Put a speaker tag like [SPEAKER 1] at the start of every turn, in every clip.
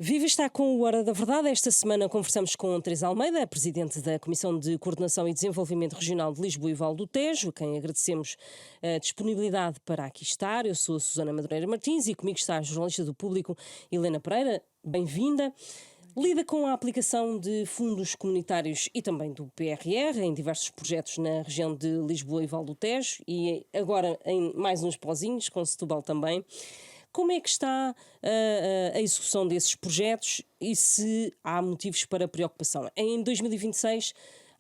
[SPEAKER 1] Viva está com o Hora da Verdade. Esta semana conversamos com Teresa Almeida, a Presidente da Comissão de Coordenação e Desenvolvimento Regional de Lisboa e Vale do Tejo, a quem agradecemos a disponibilidade para aqui estar. Eu sou a Susana Madureira Martins e comigo está a jornalista do Público, Helena Pereira. Bem-vinda. Lida com a aplicação de fundos comunitários e também do PRR em diversos projetos na região de Lisboa e Vale do Tejo e agora em mais uns pozinhos, com Setúbal também. Como é que está a execução desses projetos e se há motivos para preocupação? Em 2026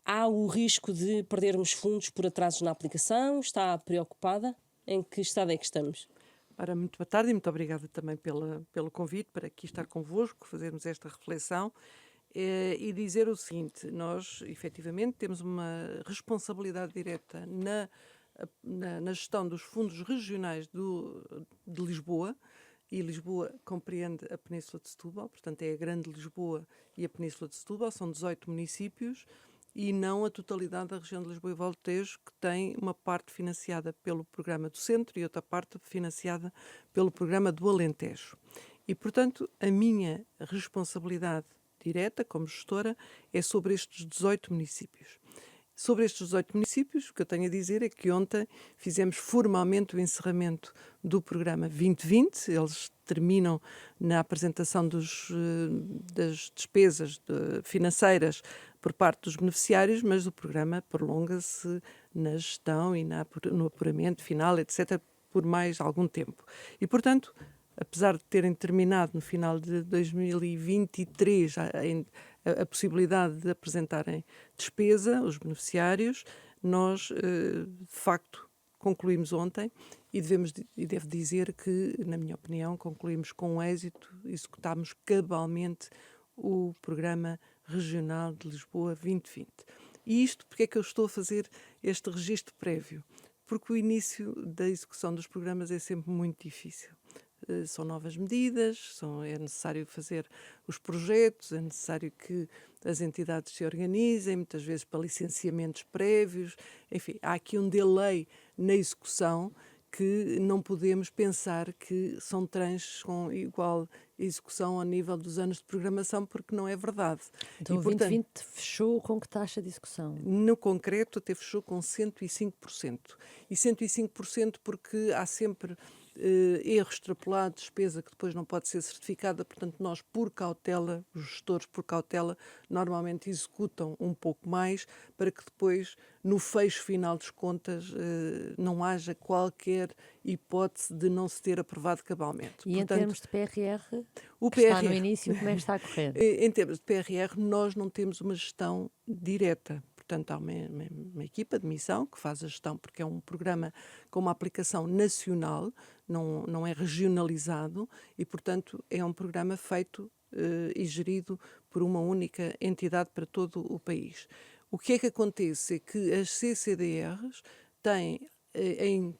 [SPEAKER 1] há o risco de perdermos fundos por atrasos na aplicação? Está preocupada? Em que estado é que estamos?
[SPEAKER 2] Ora, muito boa tarde e muito obrigada também pelo convite para aqui estar convosco, fazermos esta reflexão e dizer o seguinte: nós, efetivamente, temos uma responsabilidade direta na gestão dos fundos regionais de Lisboa, e Lisboa compreende a Península de Setúbal, portanto é a Grande Lisboa e a Península de Setúbal, são 18 municípios, e não a totalidade da região de Lisboa e Vale do Tejo, que tem uma parte financiada pelo Programa do Centro e outra parte financiada pelo Programa do Alentejo. E, portanto, a minha responsabilidade direta, como gestora, é sobre estes 18 municípios. Sobre estes 18 municípios, o que eu tenho a dizer é que ontem fizemos formalmente o encerramento do programa 2020. Eles terminam na apresentação das despesas financeiras por parte dos beneficiários, mas o programa prolonga-se na gestão e no apuramento final, etc., por mais algum tempo. E, portanto, apesar de terem terminado no final de 2023 a possibilidade de apresentarem despesa, os beneficiários, nós, de facto, concluímos ontem e devo dizer que, na minha opinião, concluímos com êxito, executámos cabalmente o Programa Regional de Lisboa 2020. E isto, porque é que eu estou a fazer este registro prévio? Porque o início da execução dos programas é sempre muito difícil. São novas medidas, é necessário fazer os projetos, é necessário que as entidades se organizem, muitas vezes para licenciamentos prévios, enfim, há aqui um delay na execução que não podemos pensar que são tranches com igual execução ao nível dos anos de programação, porque não é verdade.
[SPEAKER 3] Então o 2020 fechou com que taxa de execução?
[SPEAKER 2] No concreto, até fechou com 105%. E 105% porque há sempre erro extrapolado, despesa que depois não pode ser certificada, portanto nós, por cautela, os gestores, por cautela, normalmente executam um pouco mais para que depois, no fecho final das contas, não haja qualquer hipótese de não se ter aprovado cabalmente.
[SPEAKER 3] E
[SPEAKER 2] portanto,
[SPEAKER 3] em termos de PRR,
[SPEAKER 2] o
[SPEAKER 3] que está
[SPEAKER 2] PRR,
[SPEAKER 3] no início, como é que está a correr?
[SPEAKER 2] em termos de PRR, nós não temos uma gestão direta. Portanto, há uma equipa de missão que faz a gestão, porque é um programa com uma aplicação nacional, não é regionalizado e, portanto, é um programa feito e gerido por uma única entidade para todo o país. O que é que acontece? É que as CCDRs têm em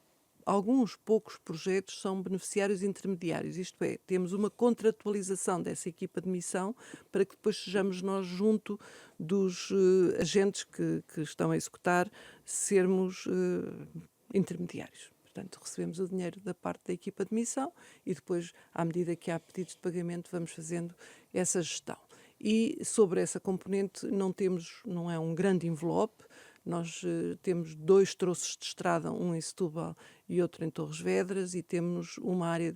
[SPEAKER 2] alguns poucos projetos são beneficiários intermediários, isto é, temos uma contratualização dessa equipa de missão para que depois sejamos nós, junto dos agentes que estão a executar, sermos intermediários. Portanto, recebemos o dinheiro da parte da equipa de missão e depois, à medida que há pedidos de pagamento, vamos fazendo essa gestão. E sobre essa componente não é um grande envelope. Nós temos 2 troços de estrada, um em Setúbal e outro em Torres Vedras, e temos uma área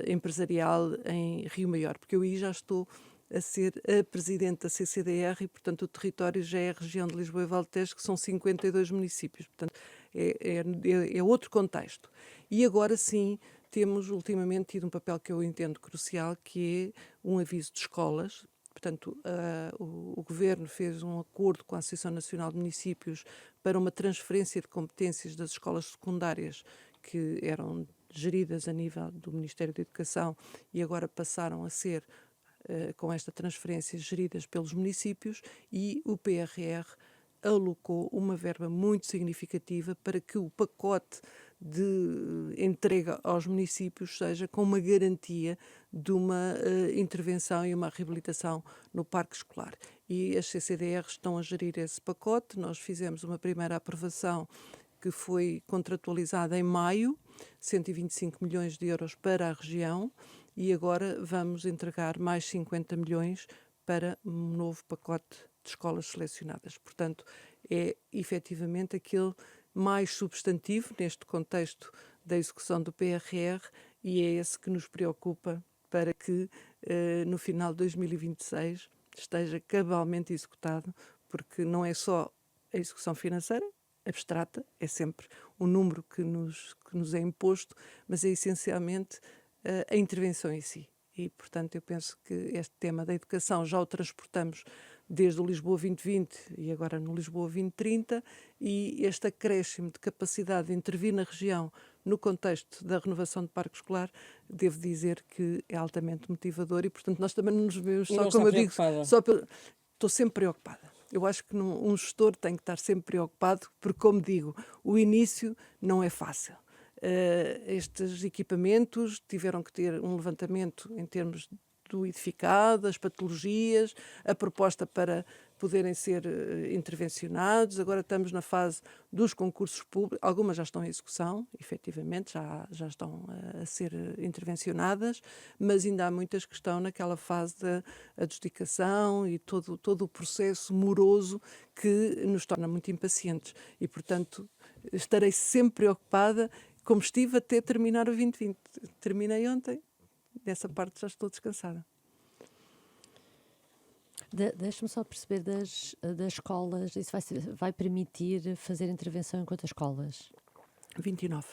[SPEAKER 2] empresarial em Rio Maior, porque eu aí já estou a ser a presidente da CCDR e, portanto, o território já é a região de Lisboa e Vale do Tejo, que são 52 municípios. Portanto, é outro contexto. E agora sim, temos ultimamente tido um papel que eu entendo crucial, que é um aviso de escolas. Portanto, o Governo fez um acordo com a Associação Nacional de Municípios para uma transferência de competências das escolas secundárias que eram geridas a nível do Ministério da Educação e agora passaram a ser, com esta transferência, geridas pelos municípios, e o PRR alocou uma verba muito significativa para que o pacote de entrega aos municípios seja com uma garantia de uma intervenção e uma reabilitação no parque escolar. E as CCDRs estão a gerir esse pacote. Nós fizemos uma primeira aprovação que foi contratualizada em maio, 125 milhões de euros para a região, e agora vamos entregar mais 50 milhões para um novo pacote de escolas selecionadas. Portanto, é efetivamente aquele mais substantivo neste contexto da execução do PRR e é esse que nos preocupa para que no final de 2026 esteja cabalmente executado, porque não é só a execução financeira abstrata, é sempre um número que nos é imposto, mas é essencialmente a intervenção em si. E, portanto, eu penso que este tema da educação já o transportamos desde o Lisboa 2020 e agora no Lisboa 2030, e este acréscimo de capacidade de intervir na região no contexto da renovação de parque escolar, devo dizer que é altamente motivador e, portanto, nós também não nos vemos
[SPEAKER 1] E
[SPEAKER 2] só,
[SPEAKER 1] não
[SPEAKER 2] como eu
[SPEAKER 1] está
[SPEAKER 2] digo,
[SPEAKER 1] preocupada?
[SPEAKER 2] estou sempre preocupada. Eu acho que um gestor tem que estar sempre preocupado, porque, como digo, o início não é fácil. Estes equipamentos tiveram que ter um levantamento em termos do edificado, as patologias, a proposta para poderem ser intervencionados. Agora estamos na fase dos concursos públicos, algumas já estão em execução, efetivamente, já estão a ser intervencionadas, mas ainda há muitas que estão naquela fase da adjudicação e todo o processo moroso que nos torna muito impacientes. E, portanto, estarei sempre preocupada, como estive até terminar o 2020. Terminei ontem, dessa parte já estou descansada.
[SPEAKER 3] Deixa-me só perceber das escolas, isso vai permitir fazer intervenção em quantas escolas?
[SPEAKER 2] 29.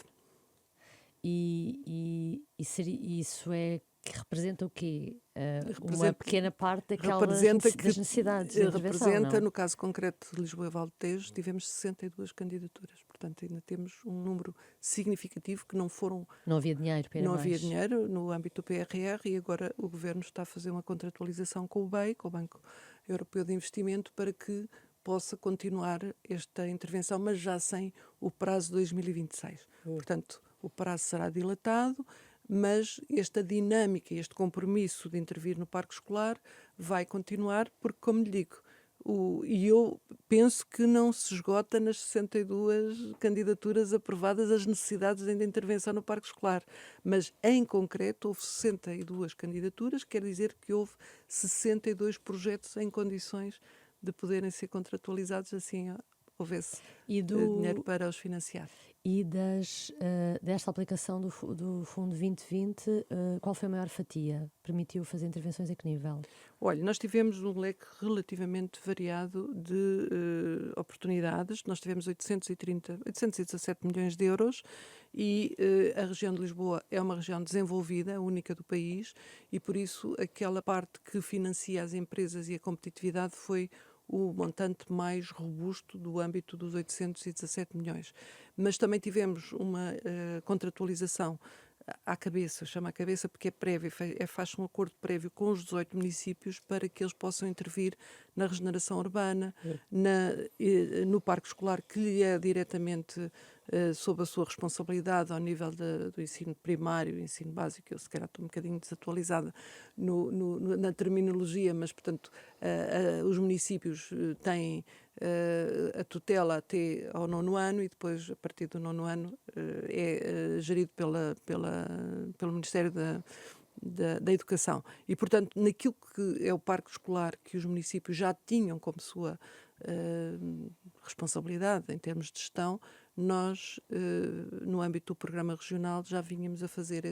[SPEAKER 3] Isso é que representa o quê? Uma
[SPEAKER 2] Representa-
[SPEAKER 3] pequena parte daquelas
[SPEAKER 2] representa
[SPEAKER 3] das necessidades de intervenção,
[SPEAKER 2] representa,
[SPEAKER 3] não?
[SPEAKER 2] no caso concreto de Lisboa e Val do Tejo, tivemos 62 candidaturas. Portanto, ainda temos um número significativo que não
[SPEAKER 3] Não havia dinheiro para ir a
[SPEAKER 2] não
[SPEAKER 3] mais.
[SPEAKER 2] havia dinheiro no âmbito do PRR e agora o Governo está a fazer uma contratualização com o BEI, com o Banco Europeu de Investimento, para que possa continuar esta intervenção, mas já sem o prazo de 2026. Portanto, o prazo será dilatado, mas esta dinâmica, este compromisso de intervir no parque escolar vai continuar, porque, como lhe digo, e eu penso que não se esgota nas 62 candidaturas aprovadas as necessidades de intervenção no parque escolar, mas em concreto houve 62 candidaturas, quer dizer que houve 62 projetos em condições de poderem ser contratualizados, assim houvesse dinheiro para os financiar.
[SPEAKER 3] E desta aplicação do Fundo 2020, qual foi a maior fatia? Permitiu fazer intervenções a que nível?
[SPEAKER 2] Olha, nós tivemos um leque relativamente variado de oportunidades. Nós tivemos 817 milhões de euros e a região de Lisboa é uma região desenvolvida, a única do país, e por isso aquela parte que financia as empresas e a competitividade foi o montante mais robusto do âmbito dos 817 milhões. Mas também tivemos uma contratualização à cabeça, chama à cabeça porque é prévio, faz um acordo prévio com os 18 municípios para que eles possam intervir na regeneração urbana, no parque escolar, que lhe é diretamente sob a sua responsabilidade ao nível do ensino primário, ensino básico. Eu se calhar estou um bocadinho desatualizada na terminologia, mas portanto os municípios têm a tutela até ao 9º ano e depois, a partir do 9º ano, é gerido pelo Ministério da Educação. E, portanto, naquilo que é o parque escolar que os municípios já tinham como sua responsabilidade em termos de gestão, nós, no âmbito do programa regional, já vínhamos a fazer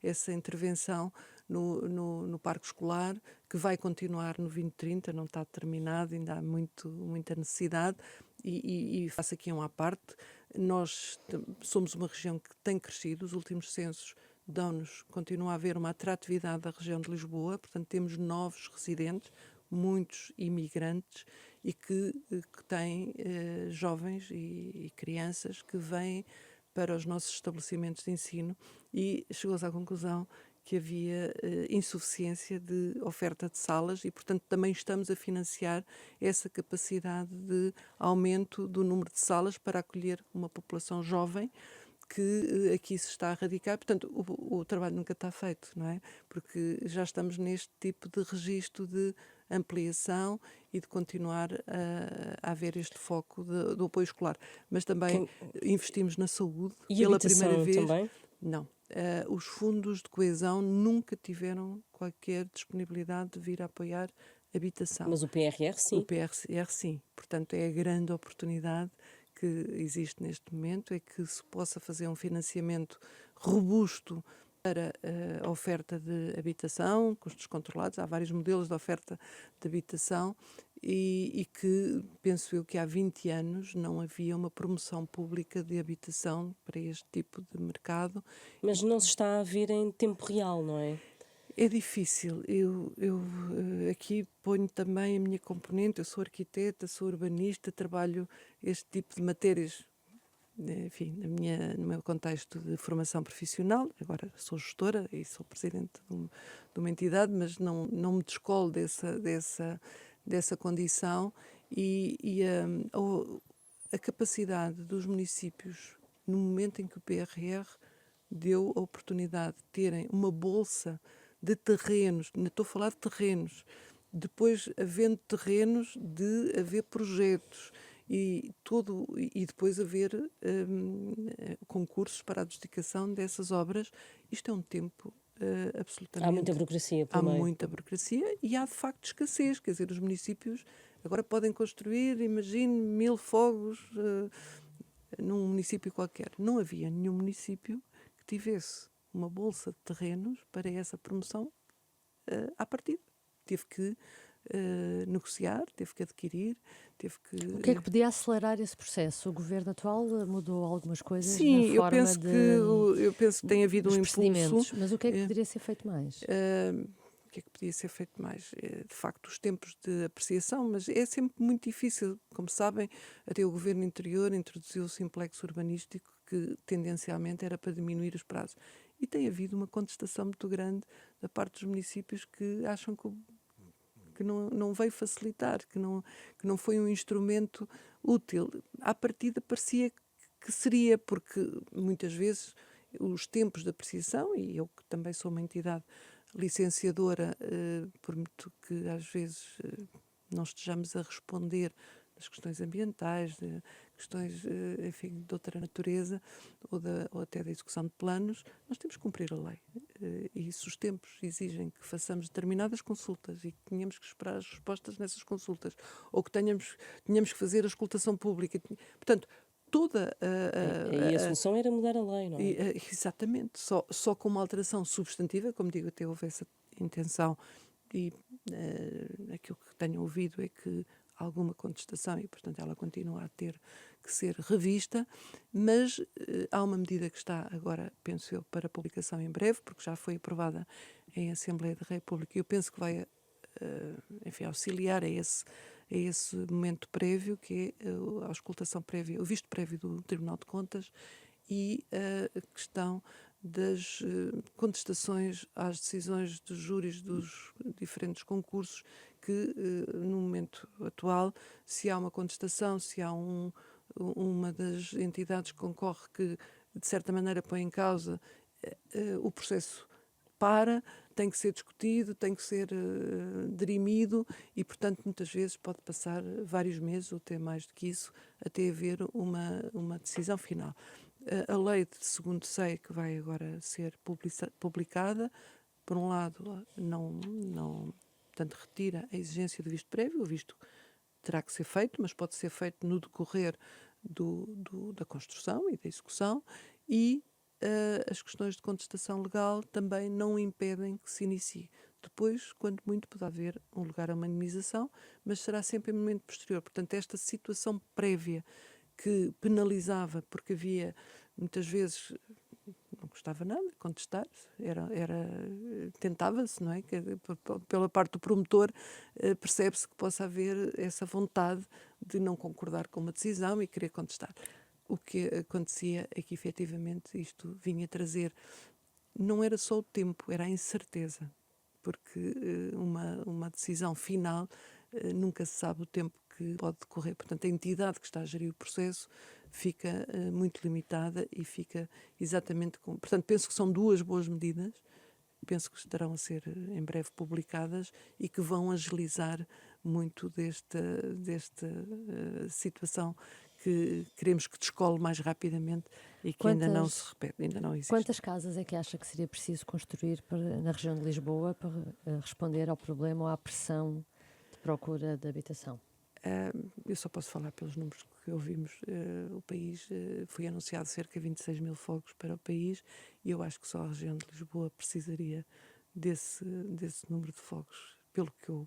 [SPEAKER 2] essa intervenção no parque escolar, que vai continuar no 2030, não está terminado, ainda há muita necessidade, e faço aqui um à parte, nós somos uma região que tem crescido, os últimos censos dão-nos, continua a haver uma atratividade da região de Lisboa, portanto temos novos residentes, muitos imigrantes, e que têm jovens e crianças que vêm para os nossos estabelecimentos de ensino, e chegou-se à conclusão que havia insuficiência de oferta de salas e, portanto, também estamos a financiar essa capacidade de aumento do número de salas para acolher uma população jovem que aqui se está a radicar. Portanto, o trabalho nunca está feito, não é? Porque já estamos neste tipo de registro de ampliação e de continuar a haver este foco do apoio escolar. Mas também investimos na saúde
[SPEAKER 1] E
[SPEAKER 2] pela
[SPEAKER 1] habitação
[SPEAKER 2] primeira vez.
[SPEAKER 1] também?
[SPEAKER 2] Não. os fundos de coesão nunca tiveram qualquer disponibilidade de vir a apoiar habitação.
[SPEAKER 1] Mas o PRR,
[SPEAKER 2] O
[SPEAKER 1] sim.
[SPEAKER 2] PRR, sim. Portanto, é a grande oportunidade que existe neste momento, é que se possa fazer um financiamento robusto para a oferta de habitação, custos controlados. Há vários modelos de oferta de habitação e que, penso eu, que há 20 anos não havia uma promoção pública de habitação para este tipo de mercado.
[SPEAKER 1] Mas não se está a ver em tempo real, não é?
[SPEAKER 2] É difícil. Eu aqui ponho também a minha componente. Eu sou arquiteta, sou urbanista, trabalho este tipo de matérias, enfim, no meu contexto de formação profissional. Agora sou gestora e sou presidente de uma entidade, mas não me descolo dessa condição e a capacidade dos municípios, no momento em que o PRR deu a oportunidade de terem uma bolsa de terrenos, não estou a falar de terrenos, depois havendo terrenos, de haver projetos e depois haver concursos para a adjudicação dessas obras. Isto é um tempo absolutamente...
[SPEAKER 1] Há muita burocracia
[SPEAKER 2] Há
[SPEAKER 1] pelo meio.
[SPEAKER 2] muita burocracia e há de facto escassez, quer dizer, os municípios agora podem construir, imagine, 1000 fogos num município qualquer. Não havia nenhum município que tivesse uma bolsa de terrenos para essa promoção à partida. Teve que negociar, teve que adquirir, teve que...
[SPEAKER 3] O que é que podia acelerar esse processo? O governo atual mudou algumas coisas na
[SPEAKER 2] Sim,
[SPEAKER 3] forma
[SPEAKER 2] eu penso que tem havido um
[SPEAKER 3] dos
[SPEAKER 2] impulso.
[SPEAKER 3] procedimentos, mas o que é que poderia ser feito mais?
[SPEAKER 2] O que é que podia ser feito mais? De facto, os tempos de apreciação, mas é sempre muito difícil. Como sabem, até o governo anterior introduziu o simplexo urbanístico, que tendencialmente era para diminuir os prazos. E tem havido uma contestação muito grande da parte dos municípios que acham que não veio facilitar, que não foi um instrumento útil. À partida parecia que seria, porque muitas vezes os tempos de apreciação, e eu que também sou uma entidade licenciadora, por muito que às vezes não estejamos a responder das questões ambientais, de questões, enfim, de outra natureza, ou até da execução de planos, nós temos que cumprir a lei. E se os tempos exigem que façamos determinadas consultas e que tenhamos que esperar as respostas nessas consultas, ou que tenhamos que fazer a escutação pública, portanto, toda
[SPEAKER 1] E a solução era mudar a lei, não é?
[SPEAKER 2] exatamente, só com uma alteração substantiva, como digo, até houve essa intenção e aquilo que tenho ouvido é que há alguma contestação e, portanto, ela continua a ter que ser revista, mas há uma medida que está agora, penso eu, para publicação em breve, porque já foi aprovada em Assembleia da República e eu penso que vai, enfim, auxiliar a esse momento prévio, que é a auscultação prévia, o visto prévio do Tribunal de Contas e a questão das contestações às decisões dos júris dos diferentes concursos, que no momento atual, se há uma contestação, se há uma das entidades que concorre que de certa maneira põe em causa, o processo tem que ser discutido, tem que ser dirimido e, portanto, muitas vezes pode passar vários meses ou até mais do que isso até haver uma decisão final. A lei de segundo SEI, que vai agora ser publicada, por um lado, portanto, retira a exigência do visto prévio, o visto terá que ser feito, mas pode ser feito no decorrer da construção e da execução, e as questões de contestação legal também não impedem que se inicie. Depois, quando muito, pode haver um lugar a uma minimização, mas será sempre em momento posterior. Portanto, esta situação prévia que penalizava, porque havia, muitas vezes, não custava nada contestar, tentava-se, não é? Pela parte do promotor, percebe-se que possa haver essa vontade de não concordar com uma decisão e querer contestar. O que acontecia é que, efetivamente, isto vinha trazer, não era só o tempo, era a incerteza, porque uma decisão final nunca se sabe o tempo que pode decorrer. Portanto, a entidade que está a gerir o processo fica muito limitada e fica exatamente com... Portanto, penso que são duas boas medidas, penso que estarão a ser em breve publicadas e que vão agilizar muito desta situação que queremos que descole mais rapidamente e que ainda não se repete, ainda não existe.
[SPEAKER 3] Quantas casas é que acha que seria preciso construir na região de Lisboa para responder ao problema ou à pressão de procura de habitação?
[SPEAKER 2] Eu só posso falar pelos números que ouvimos. O país foi anunciado cerca de 26 mil fogos para o país e eu acho que só a região de Lisboa precisaria desse número de fogos. Pelo que eu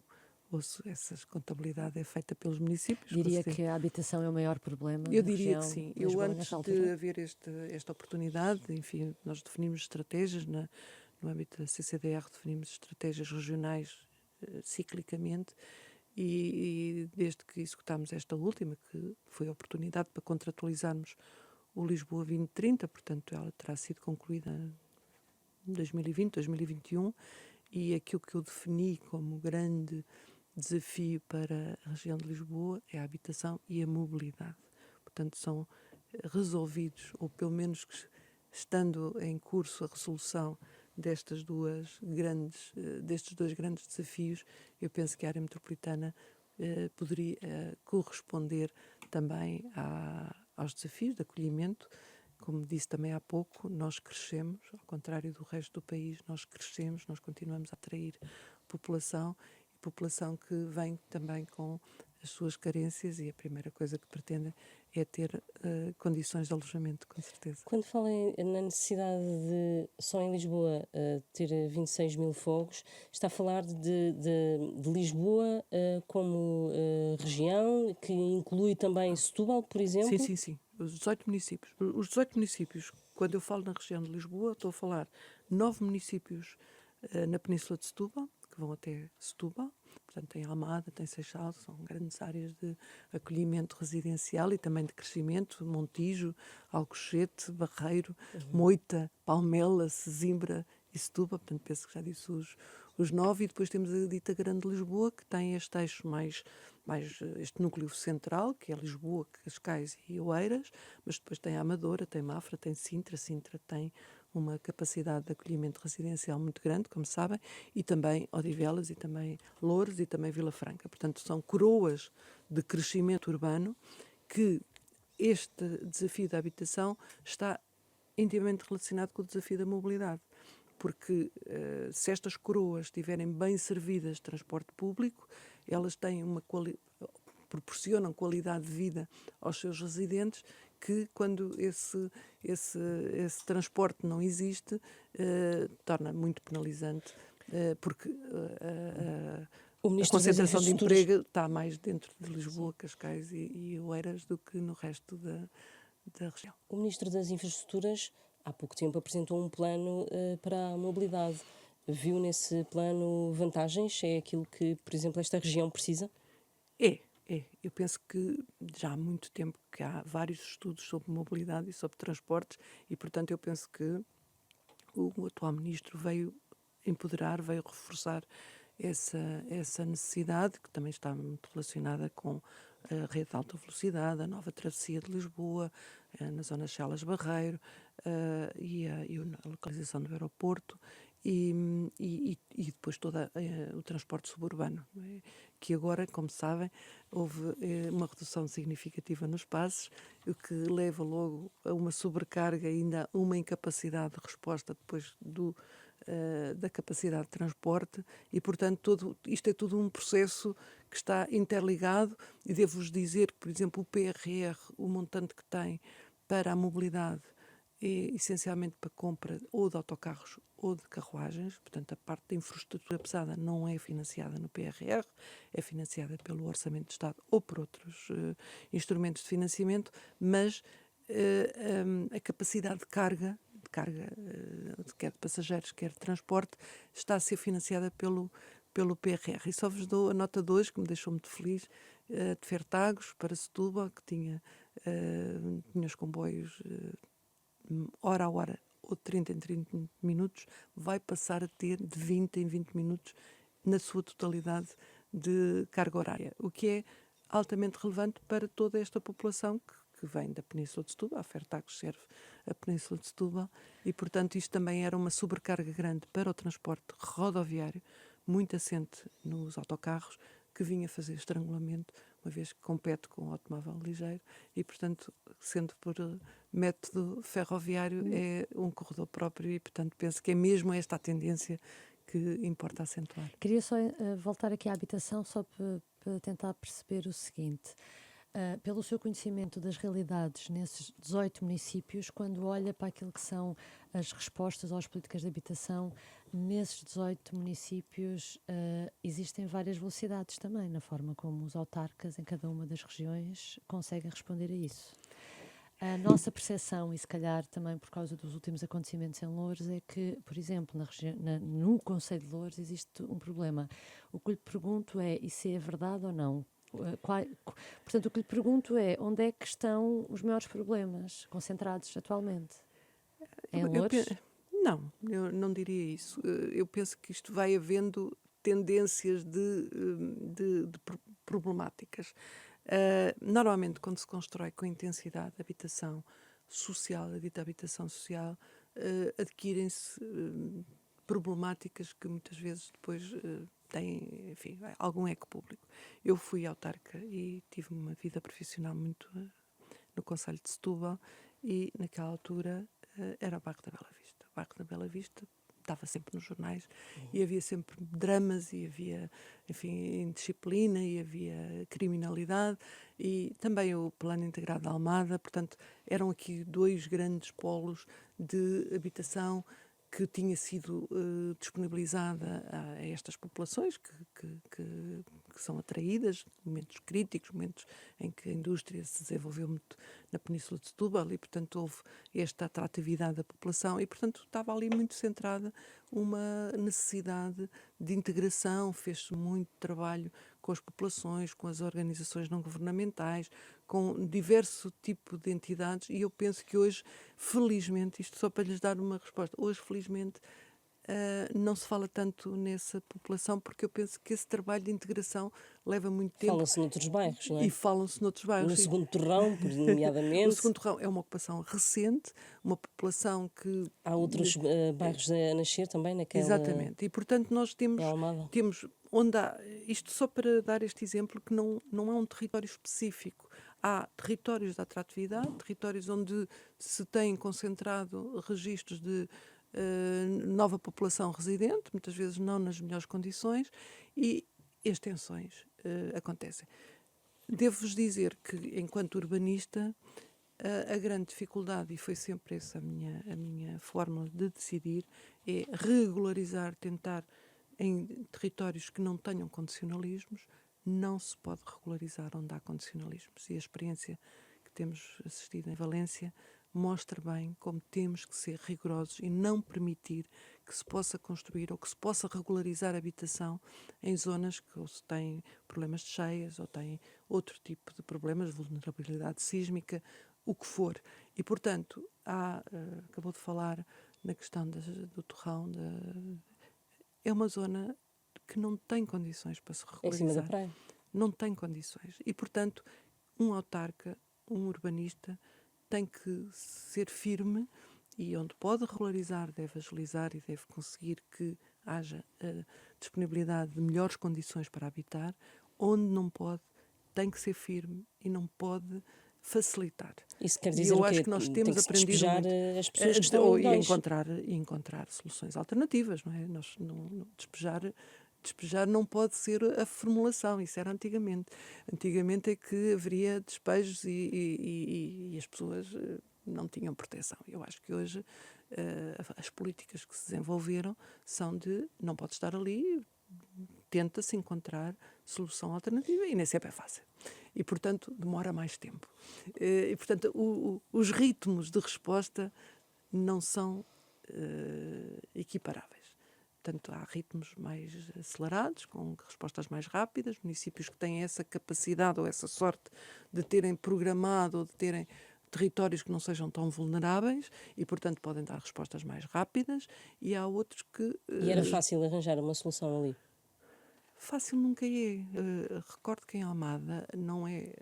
[SPEAKER 2] ouço, essa contabilidade é feita pelos municípios.
[SPEAKER 3] Diria que a habitação é o maior problema
[SPEAKER 2] Eu
[SPEAKER 3] da
[SPEAKER 2] diria
[SPEAKER 3] região
[SPEAKER 2] que sim.
[SPEAKER 3] de Lisboa
[SPEAKER 2] Eu, antes
[SPEAKER 3] nesta
[SPEAKER 2] de
[SPEAKER 3] altura?
[SPEAKER 2] haver esta oportunidade, enfim, nós definimos estratégias, no âmbito da CCDR, definimos estratégias regionais ciclicamente. E desde que executámos esta última, que foi a oportunidade para contratualizarmos o Lisboa 2030, portanto ela terá sido concluída em 2020, 2021, e aquilo que eu defini como grande desafio para a região de Lisboa é a habitação e a mobilidade. Portanto, são resolvidos, ou pelo menos estando em curso a resolução destes dois grandes desafios, eu penso que a área metropolitana poderia corresponder também aos desafios de acolhimento. Como disse também há pouco, nós crescemos, ao contrário do resto do país, nós crescemos, nós continuamos a atrair população que vem também com as suas carências e a primeira coisa que pretendem é ter condições de alojamento, com certeza.
[SPEAKER 1] Quando fala na necessidade de, só em Lisboa, ter 26 mil fogos, está a falar de Lisboa como região, que inclui também Setúbal, por exemplo?
[SPEAKER 2] Sim, sim, sim. Os 18 municípios. Os 18 municípios, quando eu falo na região de Lisboa, estou a falar 9 municípios na Península de Setúbal, que vão até Setúbal. Portanto, tem Almada, tem Seixal, são grandes áreas de acolhimento residencial e também de crescimento. Montijo, Alcochete, Barreiro, Moita, Palmela, Sesimbra e Setúbal. Portanto, penso que já disse os 9. E depois temos a dita Grande Lisboa, que tem este eixo mais este núcleo central, que é Lisboa, Cascais e Oeiras, mas depois tem a Amadora, tem Mafra, tem Sintra. Sintra tem uma capacidade de acolhimento residencial muito grande, como sabem, e também Odivelas, e também Loures, e também Vila Franca. Portanto, são coroas de crescimento urbano que este desafio da habitação está intimamente relacionado com o desafio da mobilidade. Porque se estas coroas estiverem bem servidas de transporte público, elas têm proporcionam qualidade de vida aos seus residentes, que quando esse transporte não existe, torna muito penalizante, porque a concentração de emprego está mais dentro de Lisboa, Cascais e Oeiras do que no resto da região.
[SPEAKER 1] O Ministro das Infraestruturas há pouco tempo apresentou um plano para a mobilidade. Viu nesse plano vantagens? É aquilo que, por exemplo, esta região precisa?
[SPEAKER 2] É. Eu penso que já há muito tempo que há vários estudos sobre mobilidade e sobre transportes e, portanto, eu penso que o atual Ministro veio empoderar, veio reforçar essa necessidade, que também está muito relacionada com a rede de alta velocidade, a nova travessia de Lisboa, na zona Chelas-Barreiro, e a localização do aeroporto, e depois todo o transporte suburbano, não é? Que agora, como sabem, houve uma redução significativa nos passos, o que leva logo a uma sobrecarga, ainda uma incapacidade de resposta depois da capacidade de transporte e, portanto, isto é tudo um processo que está interligado e devo-vos dizer que, por exemplo, o PRR, o montante que tem para a mobilidade é essencialmente para compra ou de autocarros ou de carruagens, portanto a parte da infraestrutura pesada não é financiada no PRR, é financiada pelo Orçamento de Estado ou por outros instrumentos de financiamento, mas a capacidade de carga, quer de passageiros, quer de transporte, está a ser financiada pelo PRR. E só vos dou a nota 2, que me deixou muito feliz, de Fertagos para Setúbal, que tinha os comboios hora a hora, ou de 30 em 30 minutos, vai passar a ter de 20 em 20 minutos na sua totalidade de carga horária, o que é altamente relevante para toda esta população que vem da Península de Setúbal. A Fertagos serve a Península de Setúbal e, portanto, isto também era uma sobrecarga grande para o transporte rodoviário, muito assente nos autocarros, que vinha fazer estrangulamento uma vez que compete com o automóvel ligeiro e, portanto, sendo por método ferroviário, é um corredor próprio e, portanto, penso que é mesmo esta a tendência que importa acentuar.
[SPEAKER 3] Queria só voltar aqui à habitação, só para tentar perceber o seguinte. Pelo seu conhecimento das realidades nesses 18 municípios, quando olha para aquilo que são as respostas às políticas de habitação, nesses 18 municípios existem várias velocidades também, na forma como os autarcas em cada uma das regiões conseguem responder a isso. A nossa percepção, e se calhar também por causa dos últimos acontecimentos em Loures, é que, por exemplo, no Concelho de Loures existe um problema. O que lhe pergunto é, isso é verdade ou não? Portanto, o que lhe pergunto é, onde é que estão os maiores problemas concentrados atualmente? Em Loures?
[SPEAKER 2] Não, eu não diria isso. Eu penso que isto vai havendo tendências de problemáticas. Normalmente, quando se constrói com intensidade a habitação social, a dita habitação social, adquirem-se problemáticas que muitas vezes depois têm, enfim, algum eco público. Eu fui autarca e tive uma vida profissional muito no Concelho de Setúbal e, naquela altura, era o bairro da Bela Vista. O bairro da Bela Vista estava sempre nos jornais e havia sempre dramas e havia, enfim, indisciplina e havia criminalidade e também o Plano Integrado de Almada. Portanto, eram aqui dois grandes polos de habitação que tinha sido disponibilizada a estas populações que são atraídas, momentos críticos, momentos em que a indústria se desenvolveu muito na Península de Setúbal e, portanto, houve esta atratividade da população e, portanto, estava ali muito centrada uma necessidade de integração, fez-se muito trabalho com as populações, com as organizações não governamentais, com diverso tipo de entidades e eu penso que hoje, felizmente, isto só para lhes dar uma resposta, hoje, felizmente, não se fala tanto nessa população porque eu penso que esse trabalho de integração leva muito tempo.
[SPEAKER 1] Fala-se noutros bairros, não é?
[SPEAKER 2] E falam-se noutros bairros.
[SPEAKER 1] No segundo torrão, nomeadamente.
[SPEAKER 2] O segundo torrão é uma ocupação recente, uma população que...
[SPEAKER 1] Há outros bairros a nascer também naquela...
[SPEAKER 2] Exatamente. E, portanto, nós temos onde há... Isto só para dar este exemplo que não é um território específico. Há territórios de atratividade, territórios onde se têm concentrado registros de nova população residente, muitas vezes não nas melhores condições, e extensões acontecem. Devo-vos dizer que, enquanto urbanista, a grande dificuldade, e foi sempre essa a minha fórmula de decidir, é regularizar, tentar, em territórios que não tenham condicionalismos, não se pode regularizar onde há condicionalismos. E a experiência que temos assistido em Valência mostra bem como temos que ser rigorosos e não permitir que se possa construir ou que se possa regularizar a habitação em zonas que ou se têm problemas de cheias ou têm outro tipo de problemas, vulnerabilidade sísmica, o que for. E, portanto, acabou de falar na questão do torrão, é uma zona que não tem condições para se regularizar.
[SPEAKER 1] Em cima da praia.
[SPEAKER 2] Não tem condições. E, portanto, um autarca, um urbanista, tem que ser firme e onde pode regularizar, deve agilizar e deve conseguir que haja disponibilidade de melhores condições para habitar. Onde não pode, tem que ser firme e não pode facilitar.
[SPEAKER 1] Isso quer dizer
[SPEAKER 2] eu
[SPEAKER 1] o quê?
[SPEAKER 2] acho que nós temos
[SPEAKER 1] Tem que
[SPEAKER 2] aprendido muito.
[SPEAKER 1] As pessoas que estão
[SPEAKER 2] e
[SPEAKER 1] longe.
[SPEAKER 2] encontrar soluções alternativas, não é? Nós não despejar não pode ser a formulação, isso era antigamente. Antigamente é que haveria despejos e as pessoas não tinham proteção. Eu acho que hoje as políticas que se desenvolveram são de não pode estar ali, tenta-se encontrar solução alternativa e nem sempre é fácil. E, portanto, demora mais tempo. E, portanto, os ritmos de resposta não são equiparáveis. Portanto, há ritmos mais acelerados, com respostas mais rápidas, municípios que têm essa capacidade ou essa sorte de terem programado ou de terem territórios que não sejam tão vulneráveis e, portanto, podem dar respostas mais rápidas, e há outros que...
[SPEAKER 1] E era fácil arranjar uma solução ali?
[SPEAKER 2] Fácil nunca é. Recordo que em Almada não é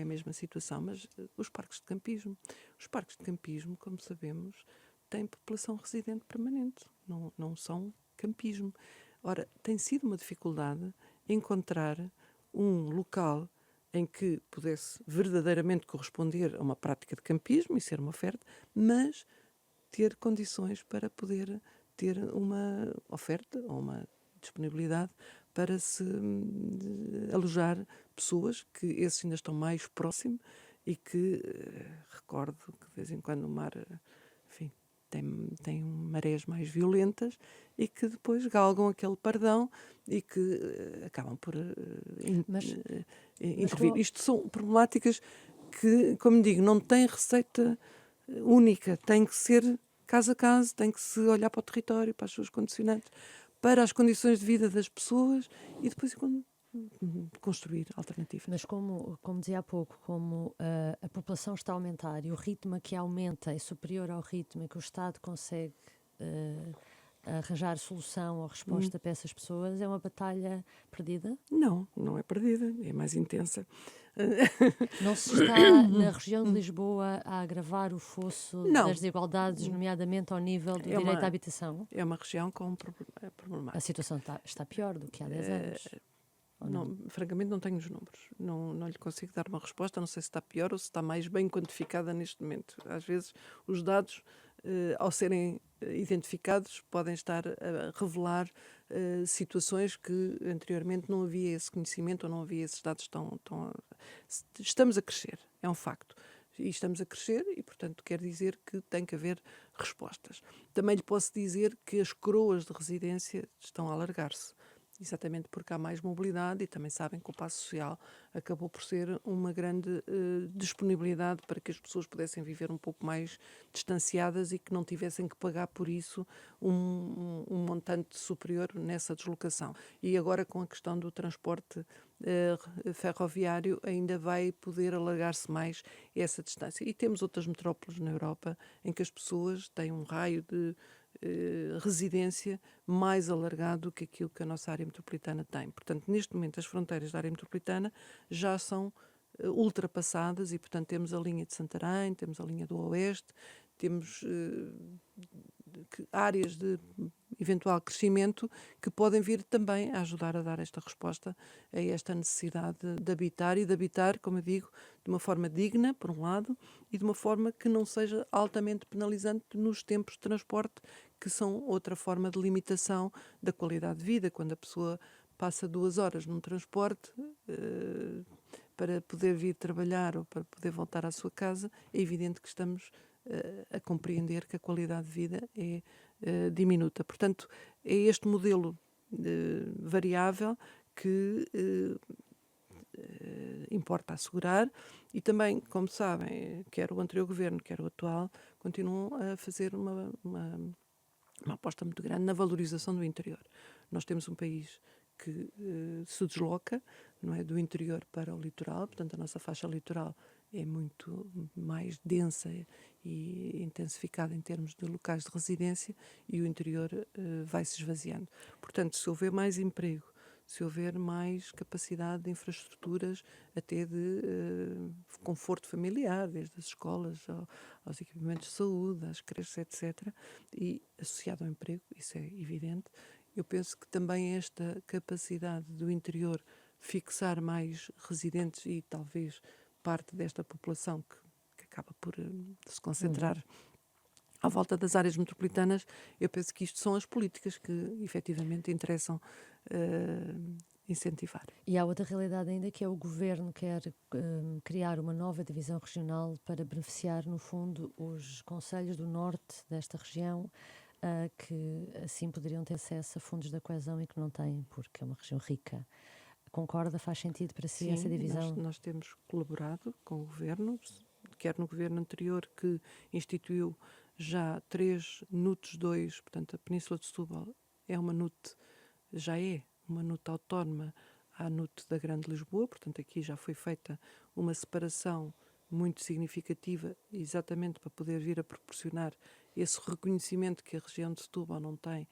[SPEAKER 2] a mesma situação, mas os parques de campismo. Os parques de campismo, como sabemos, têm população residente permanente, não são campismo. Ora, tem sido uma dificuldade encontrar um local em que pudesse verdadeiramente corresponder a uma prática de campismo e ser uma oferta, mas ter condições para poder ter uma oferta ou uma disponibilidade para se alojar pessoas que esses ainda estão mais próximos e que recordo que de vez em quando o mar, enfim, tem marés mais violentas e que depois galgam aquele pardão e que acabam por intervir. Isto são problemáticas que, como digo, não têm receita única, tem que ser caso a caso, tem que se olhar para o território, para as suas condicionantes, para as condições de vida das pessoas e depois construir alternativas.
[SPEAKER 3] Mas como dizia há pouco, como a população está a aumentar e o ritmo que aumenta é superior ao ritmo que o Estado consegue arranjar solução ou resposta para essas pessoas, é uma batalha perdida?
[SPEAKER 2] Não, não é perdida, é mais intensa.
[SPEAKER 3] Não se está na região de Lisboa a agravar o fosso
[SPEAKER 2] Não.
[SPEAKER 3] das desigualdades, nomeadamente ao nível do direito à habitação?
[SPEAKER 2] É uma região com problemática.
[SPEAKER 3] A situação está pior do que há 10 anos.
[SPEAKER 2] Não, francamente não tenho os números, não lhe consigo dar uma resposta, não sei se está pior ou se está mais bem quantificada neste momento. Às vezes os dados, ao serem identificados, podem estar a revelar situações que anteriormente não havia esse conhecimento ou não havia esses dados Estamos a crescer, é um facto. E estamos a crescer e, portanto, quer dizer que tem que haver respostas. Também lhe posso dizer que as coroas de residência estão a alargar-se. Exatamente porque há mais mobilidade e também sabem que o Passo Social acabou por ser uma grande disponibilidade para que as pessoas pudessem viver um pouco mais distanciadas e que não tivessem que pagar por isso um montante superior nessa deslocação. E agora com a questão do transporte ferroviário ainda vai poder alargar-se mais essa distância. E temos outras metrópoles na Europa em que as pessoas têm um raio de residência mais alargado que aquilo que a nossa área metropolitana tem. Portanto, neste momento, as fronteiras da área metropolitana já são ultrapassadas e, portanto, temos a linha de Santarém, temos a linha do Oeste, temos áreas de eventual crescimento que podem vir também a ajudar a dar esta resposta a esta necessidade de habitar e de habitar, como eu digo, de uma forma digna, por um lado, e de uma forma que não seja altamente penalizante nos tempos de transporte, que são outra forma de limitação da qualidade de vida. Quando a pessoa passa 2 horas num transporte para poder vir trabalhar ou para poder voltar à sua casa, é evidente que estamos a compreender que a qualidade de vida é diminuta. Portanto, é este modelo variável que importa assegurar e também, como sabem, quer o anterior governo, quer o atual, continuam a fazer uma aposta muito grande na valorização do interior. Nós temos um país que se desloca, não é, do interior para o litoral, portanto a nossa faixa litoral é muito mais densa e intensificada em termos de locais de residência e o interior vai se esvaziando. Portanto, se houver mais emprego, se houver mais capacidade de infraestruturas, até de conforto familiar, desde as escolas aos equipamentos de saúde, às creches, etc., e associado ao emprego, isso é evidente, eu penso que também esta capacidade do interior fixar mais residentes e talvez parte desta população que acaba por se concentrar à volta das áreas metropolitanas, eu penso que isto são as políticas que efetivamente interessam incentivar.
[SPEAKER 3] E há outra realidade ainda, que é o Governo quer criar uma nova divisão regional para beneficiar, no fundo, os concelhos do norte desta região, que assim poderiam ter acesso a fundos da coesão e que não têm, porque é uma região rica. Concorda? Faz sentido para si essa divisão?
[SPEAKER 2] Nós temos colaborado com o Governo, quer no Governo anterior, que instituiu já 3 NUTs 2, portanto a Península de Setúbal é uma NUT, já é uma NUT autónoma à NUT da Grande Lisboa, portanto aqui já foi feita uma separação muito significativa, exatamente para poder vir a proporcionar esse reconhecimento que a região de Setúbal não tem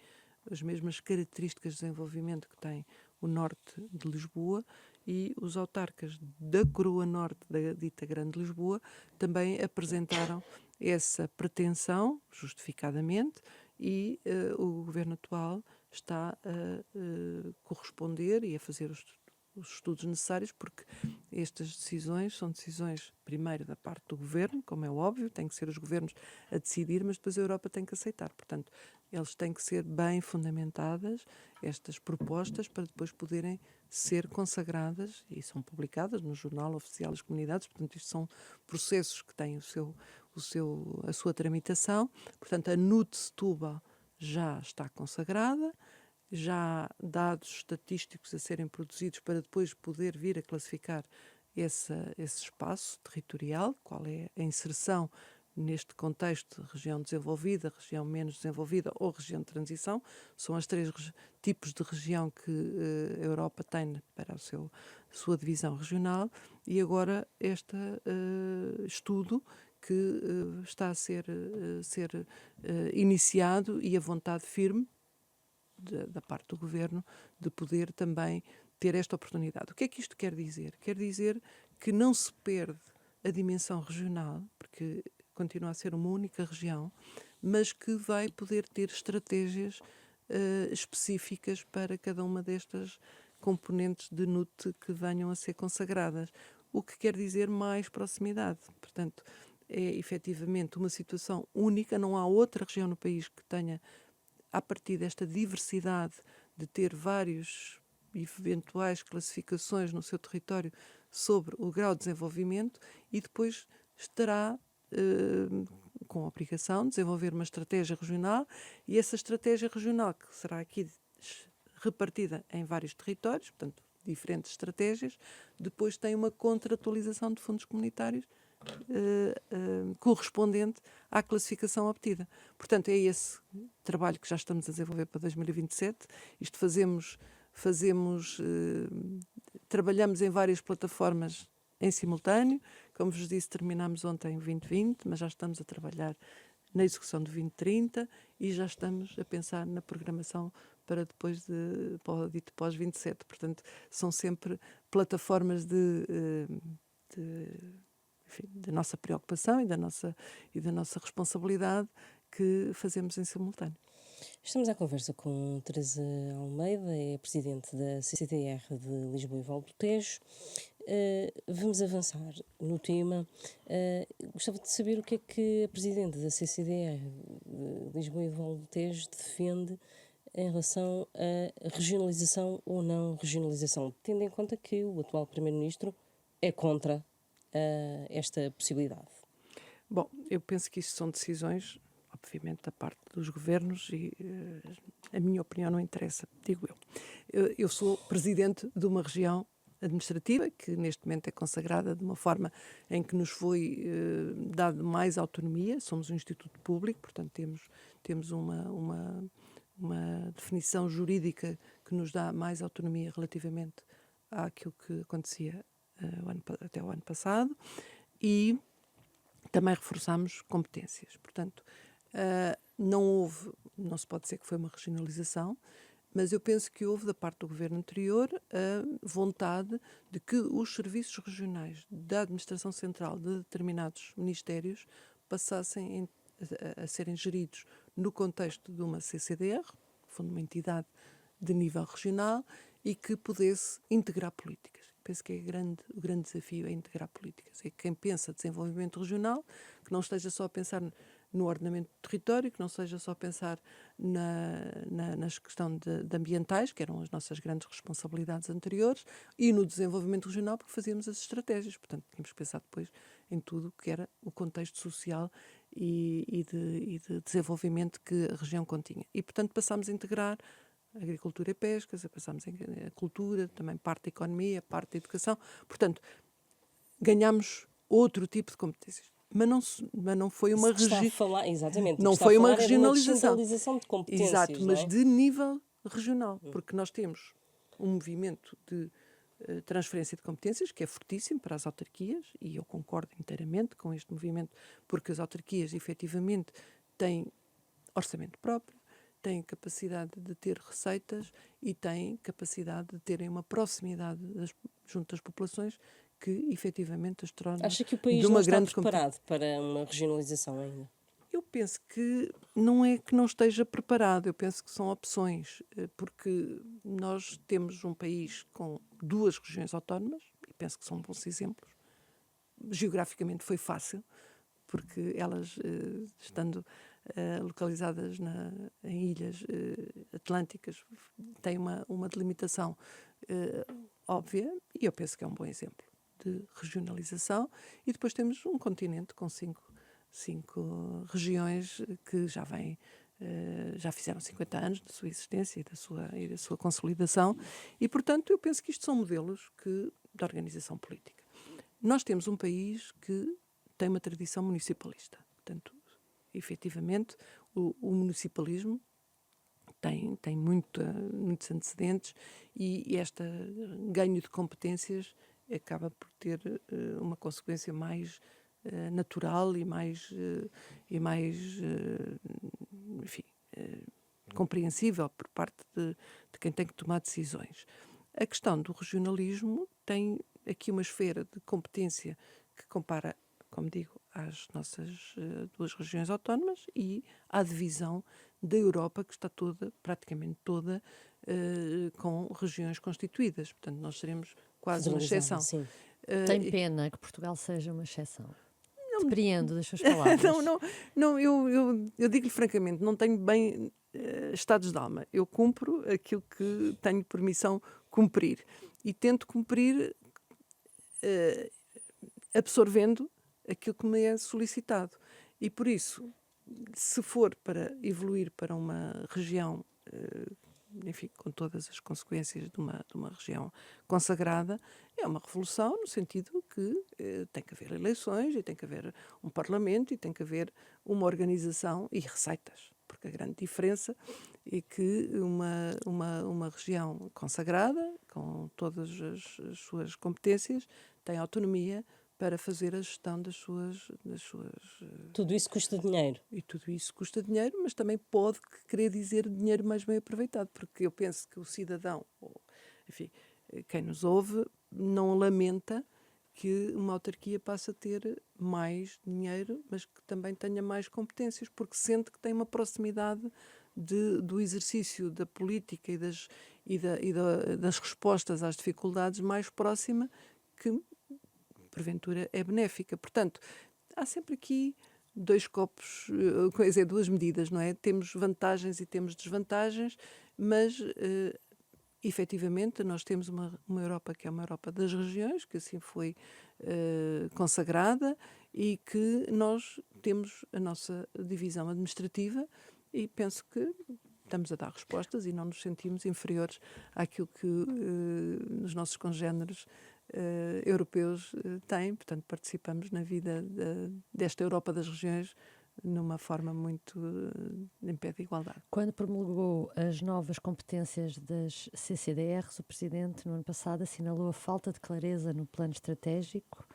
[SPEAKER 2] as mesmas características de desenvolvimento que tem o norte de Lisboa, e os autarcas da Coroa Norte da dita Grande Lisboa também apresentaram essa pretensão, justificadamente, e o governo atual está a corresponder e a fazer os estudos necessários, porque estas decisões são decisões, primeiro, da parte do governo, como é óbvio, tem que ser os governos a decidir, mas depois a Europa tem que aceitar. Portanto, eles têm que ser bem fundamentadas, estas propostas, para depois poderem ser consagradas e são publicadas no Jornal Oficial das Comunidades. Portanto, isto são processos que têm a sua tramitação. Portanto, a NUT Setúbal já está consagrada, já há dados estatísticos a serem produzidos para depois poder vir a classificar esse espaço territorial, qual é a inserção neste contexto de região desenvolvida, região menos desenvolvida ou região de transição. São os 3 tipos de região que a Europa tem para a sua divisão regional, e agora este estudo que está a ser iniciado, e a vontade firme da parte do governo de poder também ter esta oportunidade. O que é que isto quer dizer? Quer dizer que não se perde a dimensão regional, porque continua a ser uma única região, mas que vai poder ter estratégias específicas para cada uma destas componentes de NUT que venham a ser consagradas. O que quer dizer mais proximidade. Portanto, é efetivamente uma situação única, não há outra região no país que tenha, a partir desta diversidade de ter vários eventuais classificações no seu território sobre o grau de desenvolvimento, e depois estará com a obrigação de desenvolver uma estratégia regional, e essa estratégia regional, que será aqui repartida em vários territórios, portanto, diferentes estratégias, depois tem uma contratualização de fundos comunitários correspondente à classificação obtida. Portanto, é esse trabalho que já estamos a desenvolver para 2027. Isto trabalhamos em várias plataformas em simultâneo. Como vos disse, terminámos ontem 2020, mas já estamos a trabalhar na execução de 2030 e já estamos a pensar na programação para depois dito pós-27. Portanto, são sempre plataformas da nossa preocupação e da nossa responsabilidade que fazemos em simultâneo.
[SPEAKER 1] Estamos à conversa com Teresa Almeida, é Presidente da CCDR de Lisboa e Val do Tejo. Vamos avançar no tema. Gostava de saber o que é que a Presidente da CCDR de Lisboa e Val do Tejo defende em relação à regionalização ou não regionalização, tendo em conta que o atual Primeiro-Ministro é contra esta possibilidade.
[SPEAKER 2] Bom, eu penso que isto são decisões, obviamente, da parte dos governos, e a minha opinião não interessa, digo eu. Eu sou presidente de uma região administrativa que neste momento é consagrada de uma forma em que nos foi dado mais autonomia. Somos um instituto público, portanto temos uma definição jurídica que nos dá mais autonomia relativamente àquilo que acontecia até o ano passado, e também reforçamos competências. Portanto, não se pode dizer que foi uma regionalização, mas eu penso que houve da parte do governo anterior a vontade de que os serviços regionais da administração central de determinados ministérios passassem a serem geridos no contexto de uma CCDR, no fundo uma entidade de nível regional, e que pudesse integrar políticas. Penso que o grande desafio é integrar políticas. É quem pensa desenvolvimento regional, que não esteja só a pensar no ordenamento do território, que não seja só a pensar nas questões de ambientais, que eram as nossas grandes responsabilidades anteriores, e no desenvolvimento regional, porque fazíamos as estratégias. Portanto, tínhamos que pensar depois em tudo o que era o contexto social e de desenvolvimento que a região continha. E, portanto, passámos a integrar agricultura e pesca, passámos a cultura, também parte da economia, parte da educação. Portanto, ganhámos outro tipo de competências. Mas não foi uma
[SPEAKER 1] não
[SPEAKER 2] foi uma regionalização.
[SPEAKER 1] De competências.
[SPEAKER 2] Exato, mas de nível regional, porque nós temos um movimento de transferência de competências que é fortíssimo para as autarquias, e eu concordo inteiramente com este movimento, porque as autarquias efetivamente têm orçamento próprio, têm capacidade de ter receitas e têm capacidade de terem uma proximidade junto às populações que efetivamente as torna.
[SPEAKER 1] Acha que o país não está preparado para uma regionalização ainda?
[SPEAKER 2] penso que não é que não esteja preparado, eu penso que são opções, porque nós temos um país com 2 regiões autónomas, e penso que são bons exemplos. Geograficamente foi fácil, porque elas, estando localizadas em ilhas atlânticas, têm uma delimitação óbvia, e eu penso que é um bom exemplo de regionalização. E depois temos um continente com cinco regiões que já fizeram 50 anos de sua existência e da sua consolidação, e, portanto, eu penso que isto são modelos de organização política. Nós temos um país que tem uma tradição municipalista. Portanto, efetivamente, o municipalismo tem muitos antecedentes, e este ganho de competências acaba por ter uma consequência mais natural e mais enfim, compreensível por parte de quem tem que tomar decisões. A questão do regionalismo tem aqui uma esfera de competência que compara, como digo, às nossas 2 regiões autónomas e à divisão da Europa, que está praticamente toda, com regiões constituídas. Portanto, nós seremos quase uma exceção.
[SPEAKER 1] Sim.
[SPEAKER 3] Tem pena que Portugal seja uma exceção. Depreendo das suas palavras.
[SPEAKER 2] Não, eu digo-lhe francamente, não tenho bem estados de alma. Eu cumpro aquilo que tenho permissão cumprir. E tento cumprir absorvendo aquilo que me é solicitado. E por isso, se for para evoluir para uma região, enfim, com todas as consequências de uma região consagrada, é uma revolução no sentido que tem que haver eleições, e tem que haver um parlamento, e tem que haver uma organização e receitas. Porque a grande diferença é que uma região consagrada, com todas as suas competências, tem autonomia para fazer a gestão das suas
[SPEAKER 1] Tudo isso custa dinheiro.
[SPEAKER 2] e tudo isso custa dinheiro, mas também pode querer dizer dinheiro mais bem aproveitado, porque eu penso que o cidadão, ou, enfim, quem nos ouve, não lamenta que uma autarquia passe a ter mais dinheiro, mas que também tenha mais competências, porque sente que tem uma proximidade do exercício da política das respostas às dificuldades mais próxima, que porventura é benéfica. Portanto, há sempre aqui 2 copos, duas medidas, não é? Temos vantagens e temos desvantagens, mas efetivamente nós temos uma Europa que é uma Europa das regiões, que assim foi consagrada, e que nós temos a nossa divisão administrativa, e penso que estamos a dar respostas e não nos sentimos inferiores àquilo que os nossos congêneres europeus têm. Portanto, participamos na vida desta Europa das regiões numa forma muito em pé de igualdade.
[SPEAKER 3] Quando promulgou as novas competências das CCDRs, o Presidente, no ano passado, assinalou a falta de clareza no plano estratégico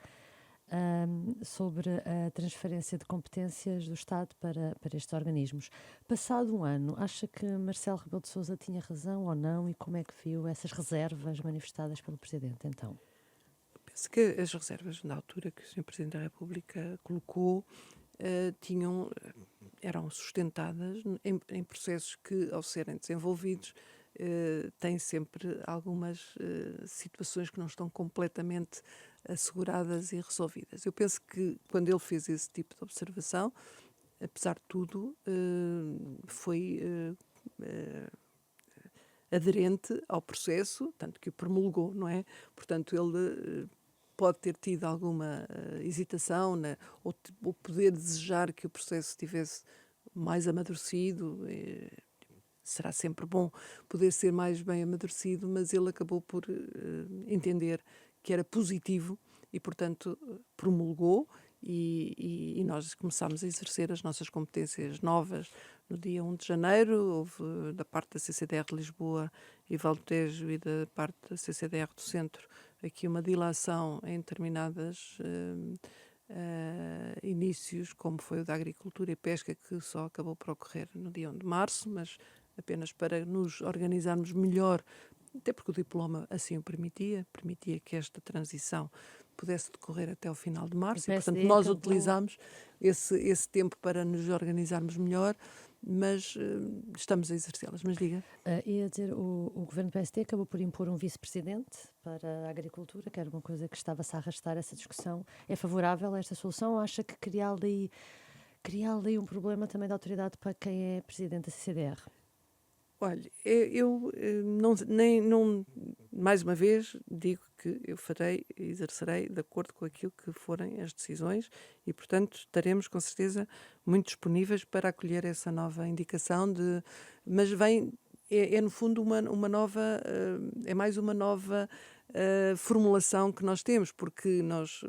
[SPEAKER 3] sobre a transferência de competências do Estado para estes organismos. Passado um ano, acha que Marcelo Rebelo de Sousa tinha razão ou não, e como é que viu essas reservas manifestadas pelo Presidente, então?
[SPEAKER 2] Penso que as reservas, na altura que o Sr. Presidente da República colocou, eram sustentadas em processos que, ao serem desenvolvidos, têm sempre algumas situações que não estão completamente asseguradas e resolvidas. Eu penso que, quando ele fez esse tipo de observação, apesar de tudo, foi aderente ao processo, tanto que o promulgou, não é? Portanto, ele pode ter tido alguma hesitação, ou poder desejar que o processo estivesse mais amadurecido. Será sempre bom poder ser mais bem amadurecido, mas ele acabou por entender que era positivo e, portanto, promulgou, e nós começámos a exercer as nossas competências novas no dia 1 de janeiro. Houve, da parte da CCDR de Lisboa e Val do Tejo, e da parte da CCDR do Centro, aqui uma dilação em determinados inícios, como foi o da Agricultura e Pesca, que só acabou por ocorrer no dia 1 de março, mas apenas para nos organizarmos melhor, até porque o diploma assim o permitia que esta transição pudesse decorrer até ao final de março.
[SPEAKER 3] O
[SPEAKER 2] E, portanto,
[SPEAKER 3] PSD
[SPEAKER 2] nós
[SPEAKER 3] acabou-
[SPEAKER 2] utilizámos esse tempo para nos organizarmos melhor, mas estamos a exercê-las. Mas diga.
[SPEAKER 3] Ia dizer, o governo PSD acabou por impor um vice-presidente para a agricultura, que era uma coisa que estava-se a arrastar essa discussão. É favorável a esta solução ou acha que cria ali um problema também de autoridade para quem é presidente da CCDR?
[SPEAKER 2] Olha, eu mais uma vez digo que eu exercerei de acordo com aquilo que forem as decisões e, portanto, estaremos com certeza muito disponíveis para acolher essa nova indicação mas é no fundo uma nova, é mais uma nova formulação que nós temos, porque nós,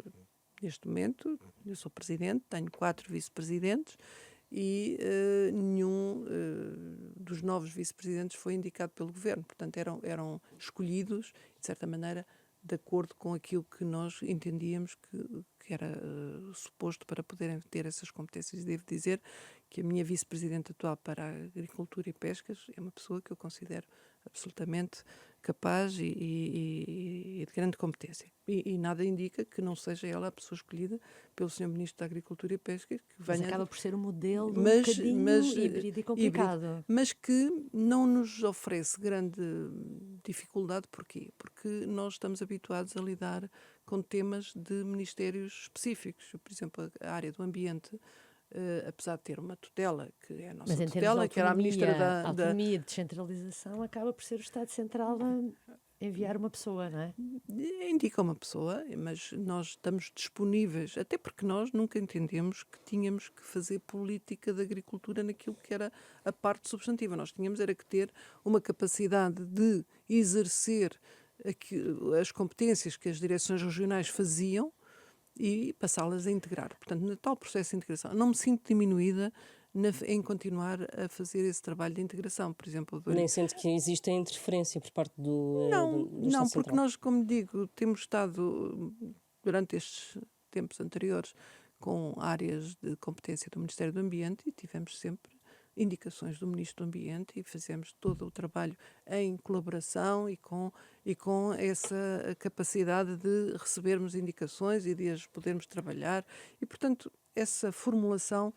[SPEAKER 2] neste momento, eu sou presidente, tenho 4 vice-presidentes, e nenhum dos novos vice-presidentes foi indicado pelo governo. Portanto, eram escolhidos, de certa maneira, de acordo com aquilo que nós entendíamos que era suposto para poderem ter essas competências. Devo dizer que a minha vice-presidente atual para a Agricultura e Pescas é uma pessoa que eu considero absolutamente capaz e de grande competência. E nada indica que não seja ela a pessoa escolhida pelo Sr. Ministro da Agricultura e Pesca, que
[SPEAKER 3] Mas
[SPEAKER 2] venha...
[SPEAKER 3] acaba por ser um modelo um
[SPEAKER 2] Mas-
[SPEAKER 3] bocadinho
[SPEAKER 2] mas,
[SPEAKER 3] híbrido e complicado.
[SPEAKER 2] mas que não nos oferece grande dificuldade. Porquê? Porque nós estamos habituados a lidar com temas de ministérios específicos. Por exemplo, a área do ambiente, apesar de ter uma tutela, que é a nossa
[SPEAKER 3] Mas em termos de
[SPEAKER 2] tutela, que era a ministra
[SPEAKER 3] autonomia e descentralização, acaba por ser o Estado Central a enviar uma pessoa, não é?
[SPEAKER 2] indica uma pessoa, mas nós estamos disponíveis, até porque nós nunca entendemos que tínhamos que fazer política de agricultura naquilo que era a parte substantiva. Nós tínhamos era que ter uma capacidade de exercer as competências que as direções regionais faziam e passá-las a integrar. Portanto, no tal processo de integração, não me sinto diminuída em continuar a fazer esse trabalho de integração. Por exemplo,
[SPEAKER 1] Nem sente que existe a interferência por parte do
[SPEAKER 2] não,
[SPEAKER 1] Estado
[SPEAKER 2] porque
[SPEAKER 1] Central?
[SPEAKER 2] nós, como digo, temos estado durante estes tempos anteriores com áreas de competência do Ministério do Ambiente e tivemos sempre indicações do Ministro do Ambiente e fazemos todo o trabalho em colaboração e com essa capacidade de recebermos indicações e de as podermos trabalhar. E, portanto, essa formulação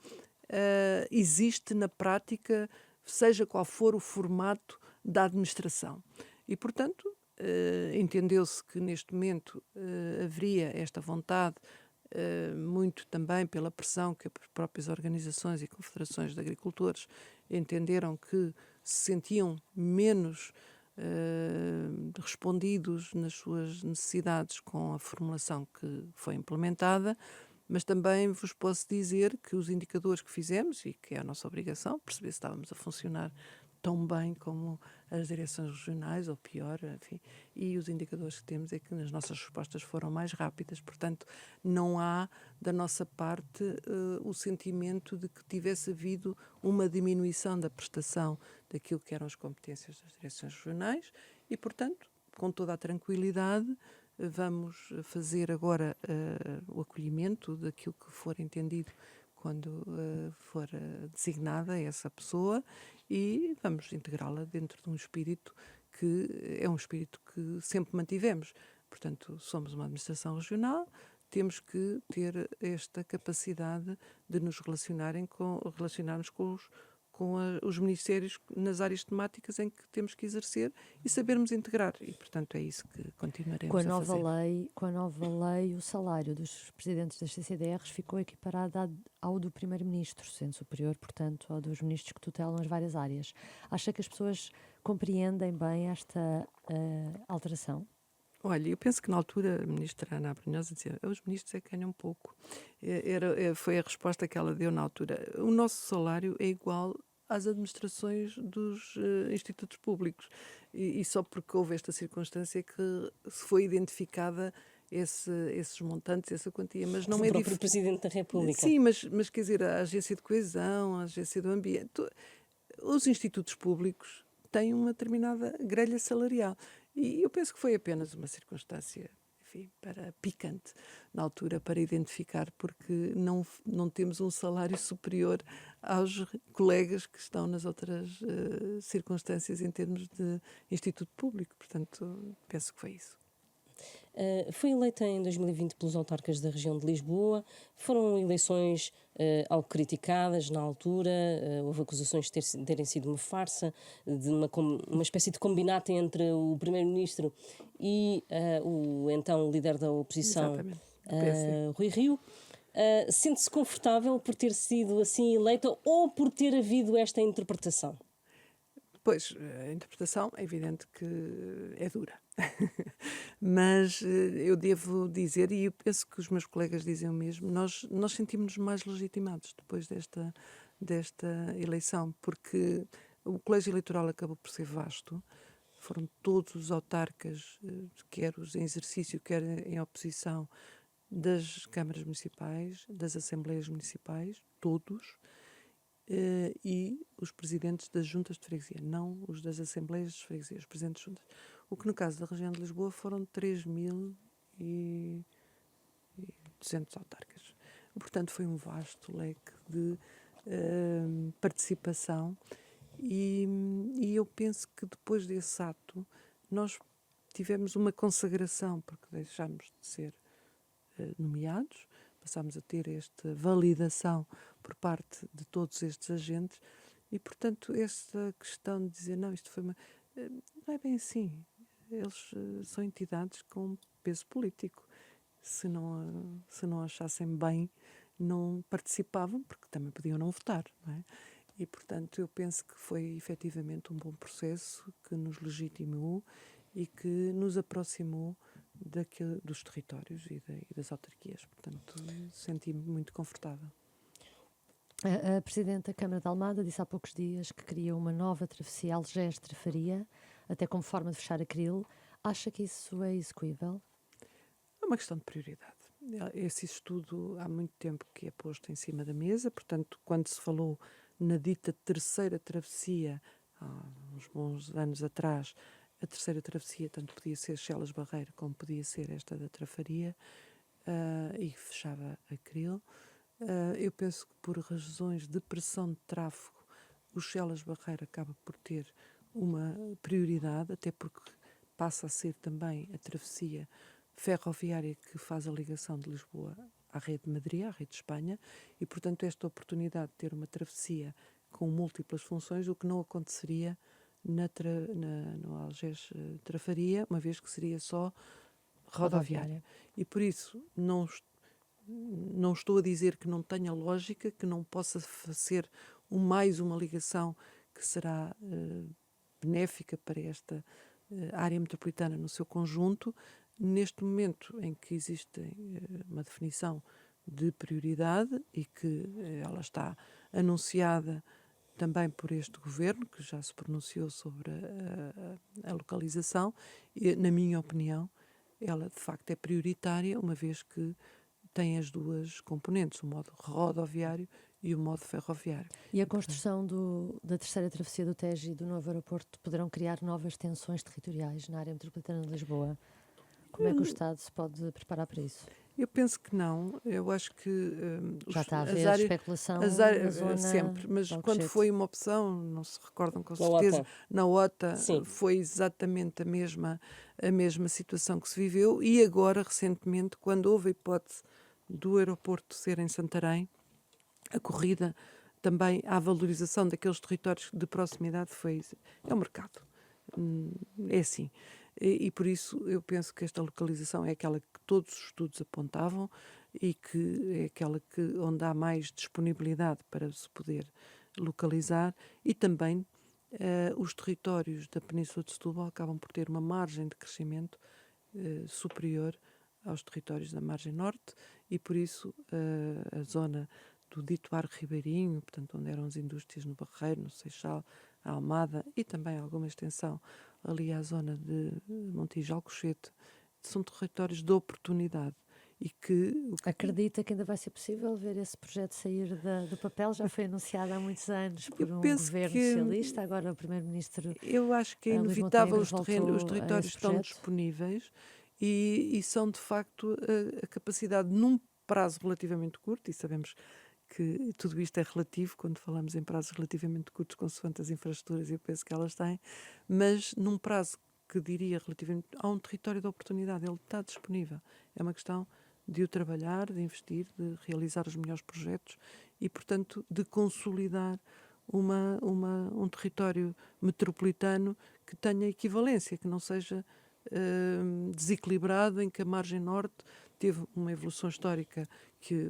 [SPEAKER 2] existe na prática, seja qual for o formato da administração. E, portanto, entendeu-se que neste momento haveria esta vontade, muito também pela pressão que as próprias organizações e confederações de agricultores entenderam que se sentiam menos respondidos nas suas necessidades com a formulação que foi implementada, mas também vos posso dizer que os indicadores que fizemos, e que é a nossa obrigação, perceber se estávamos a funcionar tão bem como as direções regionais, ou pior, enfim, e os indicadores que temos é que as nossas respostas foram mais rápidas. Portanto, não há, da nossa parte, o sentimento de que tivesse havido uma diminuição da prestação daquilo que eram as competências das direções regionais e, portanto, com toda a tranquilidade, vamos fazer agora o acolhimento daquilo que for entendido quando for designada essa pessoa e vamos integrá-la dentro de um espírito que é um espírito que sempre mantivemos. Portanto, somos uma administração regional, temos que ter esta capacidade de nos relacionarmos com os ministérios nas áreas temáticas em que temos que exercer e sabermos integrar. E, portanto, é isso que continuaremos a fazer.
[SPEAKER 3] Com a nova lei, o salário dos presidentes das CCDRs ficou equiparado ao do primeiro-ministro, sendo superior, portanto, ao dos ministros que tutelam as várias áreas. Acha que as pessoas compreendem bem esta alteração?
[SPEAKER 2] Olha, eu penso que na altura a ministra Ana Abrunhosa dizia os ministros é que ganham pouco. Foi a resposta que ela deu na altura. O nosso salário é igual às administrações dos institutos públicos. E só porque houve esta circunstância que se foi identificada esses montantes, essa quantia. Mas não
[SPEAKER 1] O
[SPEAKER 2] é
[SPEAKER 1] próprio Presidente da República.
[SPEAKER 2] Sim, mas quer dizer, a Agência de Coesão, a Agência do Ambiente, os institutos públicos têm uma determinada grelha salarial. E eu penso que foi apenas uma circunstância, enfim, picante na altura para identificar, porque não temos um salário superior aos colegas que estão nas outras circunstâncias em termos de instituto público. Portanto, penso que foi isso.
[SPEAKER 1] Foi eleita em 2020 pelos autarcas da região de Lisboa. Foram eleições algo criticadas na altura. Houve acusações de terem sido uma farsa, de uma espécie de combinata entre o primeiro-ministro e o então líder da oposição,
[SPEAKER 2] Exatamente, do PSD.
[SPEAKER 1] Rui Rio. Sente-se confortável por ter sido assim eleita ou por ter havido esta interpretação?
[SPEAKER 2] Pois, a interpretação é evidente que é dura. Mas eu devo dizer, e eu penso que os meus colegas dizem o mesmo, nós sentimos-nos mais legitimados depois desta eleição, porque o colégio eleitoral acabou por ser vasto, foram todos os autarcas, quer os em exercício, quer em oposição, das câmaras municipais, das assembleias municipais, todos, e os presidentes das juntas de freguesia, não os das assembleias de freguesia, os presidentes de juntas. O que no caso da região de Lisboa foram 3.200 autarcas. Portanto, foi um vasto leque de participação e eu penso que depois desse ato nós tivemos uma consagração, porque deixámos de ser nomeados, passámos a ter esta validação por parte de todos estes agentes e, portanto, esta questão de dizer, não, isto foi uma... não é bem assim. Eles são entidades com peso político. Se não achassem bem, não participavam, porque também podiam não votar, não é? E, portanto, eu penso que foi efetivamente um bom processo que nos legitimou e que nos aproximou dos territórios e das autarquias. Portanto, senti-me muito confortável.
[SPEAKER 3] A Presidente da Câmara de Almada disse há poucos dias que queria uma nova travessia Algés-Trafaria, até como forma de fechar Acril. Acha que isso é execuível?
[SPEAKER 2] É uma questão de prioridade. Esse estudo há muito tempo que é posto em cima da mesa, portanto, quando se falou na dita terceira travessia, há uns bons anos atrás, a terceira travessia tanto podia ser Chelas Barreiro como podia ser esta da Trafaria, e fechava Acril. Eu penso que por razões de pressão de tráfego, o Chelas Barreiro acaba por ter uma prioridade, até porque passa a ser também a travessia ferroviária que faz a ligação de Lisboa à rede de Madrid, à rede de Espanha, e, portanto, esta oportunidade de ter uma travessia com múltiplas funções, o que não aconteceria no Algés Trafaria, uma vez que seria só rodoviária. E, por isso, não estou a dizer que não tenha lógica, que não possa ser mais uma ligação que será benéfica para esta área metropolitana no seu conjunto, neste momento em que existe uma definição de prioridade e que ela está anunciada também por este governo, que já se pronunciou sobre a localização, e, na minha opinião, ela de facto é prioritária, uma vez que tem as duas componentes, o modo rodoviário e o modo ferroviário.
[SPEAKER 3] E a construção da terceira travessia do Tejo e do novo aeroporto poderão criar novas tensões territoriais na área metropolitana de Lisboa? Como é que o Estado se pode preparar para isso?
[SPEAKER 2] Eu penso que não. Eu acho que
[SPEAKER 3] já está a haver especulação
[SPEAKER 2] na zona sempre, mas quando foi uma opção, não se recordam com certeza, na OTA foi exatamente a mesma situação que se viveu, e agora, recentemente, quando houve a hipótese do aeroporto ser em Santarém, a corrida também à valorização daqueles territórios de proximidade é o mercado. É assim. E por isso eu penso que esta localização é aquela que todos os estudos apontavam e que é aquela onde há mais disponibilidade para se poder localizar, e também os territórios da Península de Setúbal acabam por ter uma margem de crescimento superior aos territórios da margem norte, e por isso a zona do dito Arco Ribeirinho, portanto, onde eram as indústrias no Barreiro, no Seixal, a Almada, e também alguma extensão ali à zona de Montijo, Alcochete, são territórios de oportunidade. E
[SPEAKER 3] acredita que ainda vai ser possível ver esse projeto sair do papel? Já foi anunciado há muitos anos por um governo socialista, agora o primeiro-ministro.
[SPEAKER 2] Eu acho que é inevitável, os territórios estão disponíveis e são de facto a capacidade, num prazo relativamente curto, e sabemos que tudo isto é relativo quando falamos em prazos relativamente curtos, consoante as infraestruturas, eu penso que elas têm, mas num prazo que diria relativamente... Há um território de oportunidade, ele está disponível. É uma questão de o trabalhar, de investir, de realizar os melhores projetos e, portanto, de consolidar um território metropolitano que tenha equivalência, que não seja desequilibrado, em que a margem norte teve uma evolução histórica que,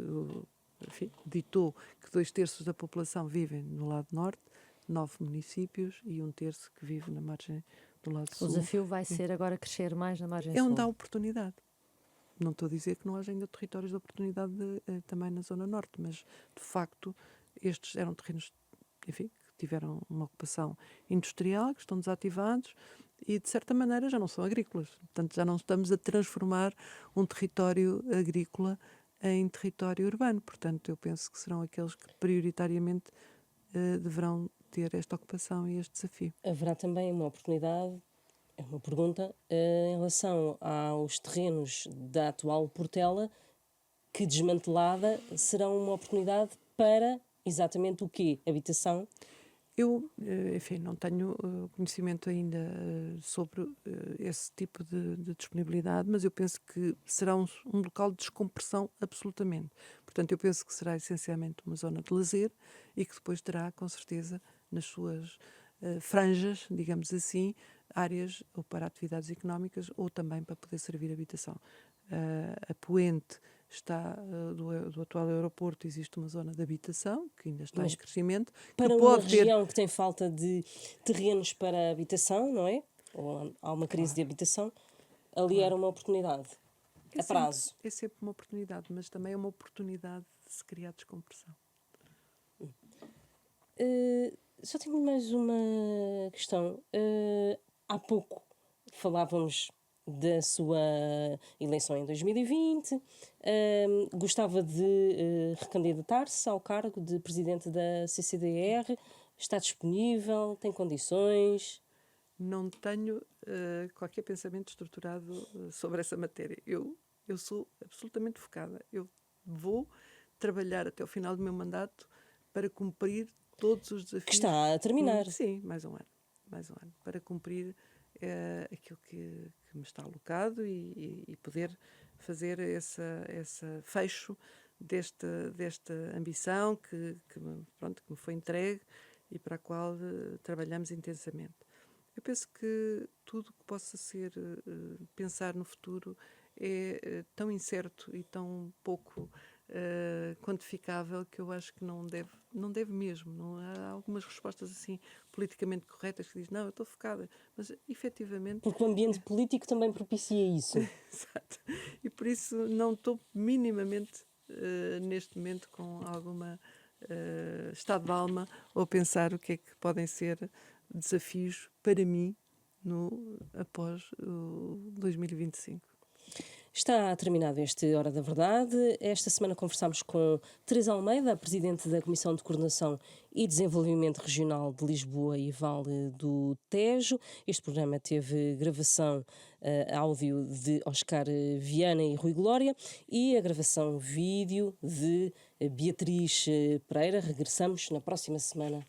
[SPEAKER 2] enfim, ditou que 2/3 da população vivem no lado norte, 9 municípios e 1/3 que vive na margem do lado sul.
[SPEAKER 3] O desafio vai ser agora crescer mais na margem
[SPEAKER 2] É
[SPEAKER 3] sul.
[SPEAKER 2] onde há oportunidade. Não estou a dizer que não haja ainda territórios de oportunidade também na zona norte, mas de facto estes eram terrenos, enfim, que tiveram uma ocupação industrial, que estão desativados e de certa maneira já não são agrícolas. Portanto, já não estamos a transformar um território agrícola em território urbano. Portanto, eu penso que serão aqueles que prioritariamente deverão ter esta ocupação e este desafio.
[SPEAKER 1] Haverá também uma oportunidade, é uma pergunta, em relação aos terrenos da atual Portela, que desmantelada serão uma oportunidade para exatamente o quê? Habitação?
[SPEAKER 2] Eu, enfim, não tenho conhecimento ainda sobre esse tipo de disponibilidade, mas eu penso que será um local de descompressão absolutamente. Portanto, eu penso que será essencialmente uma zona de lazer e que depois terá, com certeza, nas suas franjas, digamos assim, áreas ou para atividades económicas ou também para poder servir habitação. A poente está do atual aeroporto, existe uma zona de habitação que ainda está
[SPEAKER 1] Mas
[SPEAKER 2] em crescimento, que
[SPEAKER 1] para uma
[SPEAKER 2] pode ter...
[SPEAKER 1] região que tem falta de terrenos para habitação, não é? Ou há uma crise de habitação, ali era uma oportunidade, a prazo.
[SPEAKER 2] É sempre uma oportunidade, mas também é uma oportunidade de se criar descompressão.
[SPEAKER 1] Só tenho mais uma questão. Há pouco falávamos da sua eleição em 2020. Gostava de recandidatar-se ao cargo de presidente da CCDR. Está disponível? Tem condições?
[SPEAKER 2] Não tenho qualquer pensamento estruturado sobre essa matéria. Eu sou absolutamente focada. Eu vou trabalhar até o final do meu mandato para cumprir todos os desafios.
[SPEAKER 1] Que está a terminar.
[SPEAKER 2] Sim, mais um ano. Para cumprir aquilo que me está alocado e poder fazer esse fecho desta ambição que me foi entregue e para a qual trabalhamos intensamente. Eu penso que tudo que possa ser pensar no futuro é tão incerto e tão pouco quantificável que eu acho que não deve mesmo. Não há algumas respostas assim politicamente corretas que dizem, não, eu estou focada, mas efetivamente...
[SPEAKER 1] Porque o ambiente político também propicia isso.
[SPEAKER 2] Exato. E por isso não estou minimamente neste momento com alguma estado de alma ou pensar o que é que podem ser desafios para mim após o 2025.
[SPEAKER 1] Está terminado este Hora da Verdade. Esta semana conversámos com Teresa Almeida, Presidente da Comissão de Coordenação e Desenvolvimento Regional de Lisboa e Vale do Tejo. Este programa teve gravação áudio de Oscar Viana e Rui Glória e a gravação vídeo de Beatriz Pereira. Regressamos na próxima semana.